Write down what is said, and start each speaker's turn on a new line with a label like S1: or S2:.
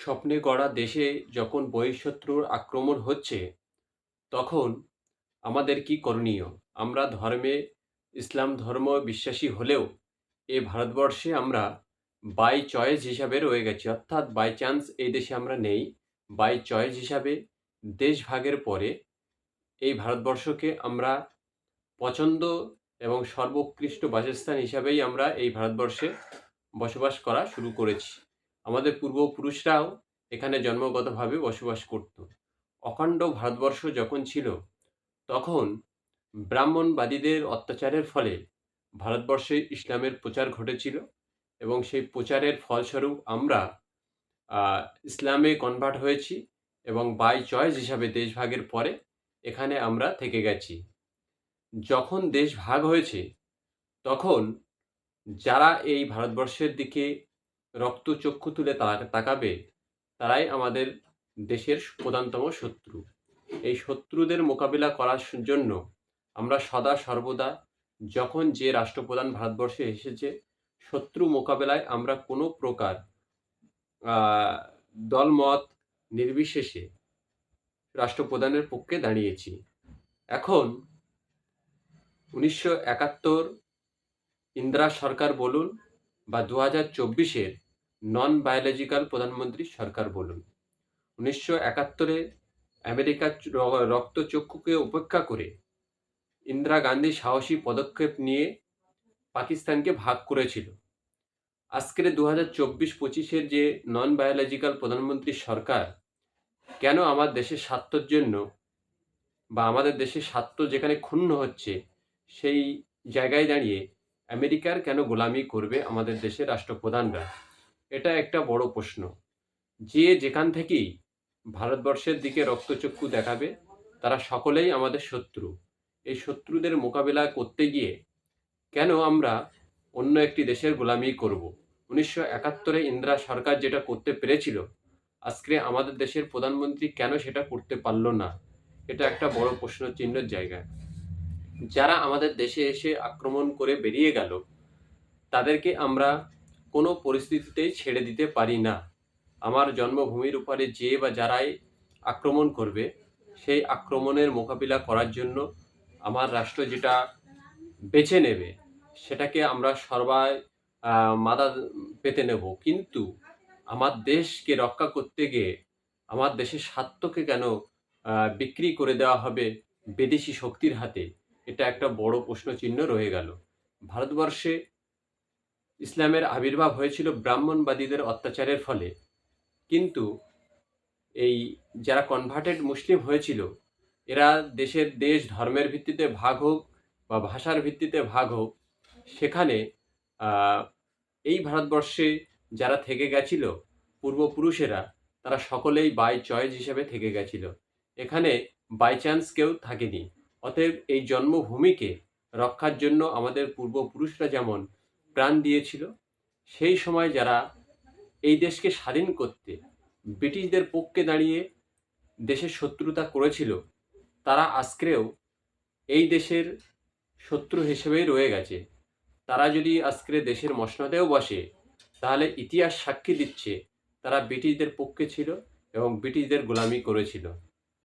S1: স্বপ্নে গড়া দেশে যখন বহিঃশত্রুর আক্রমণ হচ্ছে, তখন আমাদের কি করণীয়? আমরা ইসলাম ধর্ম বিশ্বাসী হলেও এ ভারতবর্ষে আমরা বাই চয়েস হিসাবে রয়ে গেছি। অর্থাৎ বাই চান্স এই দেশে আমরা নেই। বাই চয়েস হিসাবে দেশ ভাগের পরে এই ভারতবর্ষকে আমরা পছন্দ এবং সর্বোৎকৃষ্ট বাসস্থান হিসাবেই আমরা এই ভারতবর্ষে বসবাস করা শুরু করেছি। আমাদের পূর্বপুরুষরাও এখানে জন্মগতভাবে বসবাস করত। অখণ্ড ভারতবর্ষ যখন ছিল, তখন ব্রাহ্মণবাদীদের অত্যাচারের ফলে ভারতবর্ষে ইসলামের প্রচার ঘটেছিল এবং সেই প্রচারের ফলস্বরূপ আমরা ইসলামে কনভার্ট হয়েছি এবং বাই চয়েস হিসাবে দেশভাগের পরে এখানে আমরা থেকে গেছি। যখন দেশ ভাগ হয়েছে, তখন যারা এই ভারতবর্ষের দিকে রক্তচক্ষু তুলে তাকাবে, তারাই আমাদের দেশের প্রধানতম শত্রু। এই শত্রুদের মোকাবিলা করার জন্য আমরা সদা সর্বদা যখন যে রাষ্ট্রপ্রধান ভারতবর্ষে এসেছে, শত্রু মোকাবেলায় আমরা কোনো প্রকার দলমত নির্বিশেষে রাষ্ট্রপ্রধানের পক্ষে দাঁড়িয়েছি। এখন 1971 ইন্দিরা সরকার বলুন বা 2024-এর নন বায়োলজিক্যাল প্রধানমন্ত্রী সরকার বলুন, 1971-এ আমেরিকার রক্তচক্ষুকে উপেক্ষা করে ইন্দিরা গান্ধী সাহসী পদক্ষেপ নিয়ে পাকিস্তানকে ভাগ করেছিল। আজকের 2024-25-এর যে নন বায়োলজিক্যাল প্রধানমন্ত্রী সরকার কেন আমার দেশের স্বার্থের জন্য বা আমাদের দেশের স্বার্থ যেখানে ক্ষুণ্ণ হচ্ছে, সেই জায়গায় দাঁড়িয়ে আমেরিকার কেন গোলামি করবে আমাদের দেশের রাষ্ট্রপ্রধানরা? এটা একটা বড় প্রশ্ন। যে যেখান থেকেই ভারতবর্ষের দিকে রক্তচক্ষু দেখাবে, তারা সকলেই আমাদের শত্রু। এই শত্রুদের মোকাবিলা করতে গিয়ে কেন আমরা অন্য একটি দেশের গোলামি করব? 1971-এ ইন্দিরা সরকার যেটা করতে পেরেছিল, আজকে আমাদের দেশের প্রধানমন্ত্রী কেন সেটা করতে পারল না? এটা একটা বড় প্রশ্ন চিহ্নের জায়গা। যারা আমাদের দেশে এসে আক্রমণ করে বেরিয়ে গেল, তাদেরকে আমরা কোনো পরিস্থিতিতেই ছেড়ে দিতে পারি না। আমার জন্মভূমির উপরে যে বা যারাই আক্রমণ করবে, সেই আক্রমণের মোকাবিলা করার জন্য আমার রাষ্ট্র যেটা বেছে নেবে, সেটাকে আমরা সবাই মাথা পেতে নেব। কিন্তু আমার দেশকে রক্ষা করতে গিয়ে আমার দেশের স্বার্থকে কেন বিক্রি করে দেওয়া হবে বিদেশি শক্তির হাতে? এটা একটা বড় প্রশ্নচিহ্ন রয়ে গেল। ভারতবর্ষে ইসলামের আবির্ভাব হয়েছিল ব্রাহ্মণবাদীদের অত্যাচারের ফলে, কিন্তু এই যারা কনভার্টেড মুসলিম হয়েছিল, এরা দেশ ধর্মের ভিত্তিতে ভাগ হোক বা ভাষার ভিত্তিতে ভাগ হোক, সেখানে এই ভারতবর্ষে যারা থেকে গেছিল পূর্বপুরুষেরা, তারা সকলেই বাই চয়েস হিসেবে থেকে গেছিল। এখানে বাই চান্স কেউ থাকেনি। অতএব এই জন্মভূমিকে রক্ষার জন্য আমাদের পূর্বপুরুষরা যেমন প্রাণ দিয়েছিল, সেই সময় যারা এই দেশকে স্বাধীন করতে ব্রিটিশদের পক্ষে দাঁড়িয়ে দেশের শত্রুতা করেছিল, তারা আজকেও এই দেশের শত্রু হিসেবেই রয়ে গেছে। তারা যদি আজকে দেশের মসনদেও বসে, তাহলে ইতিহাস সাক্ষী দিচ্ছে তারা ব্রিটিশদের পক্ষে ছিল এবং ব্রিটিশদের গোলামি করেছিল।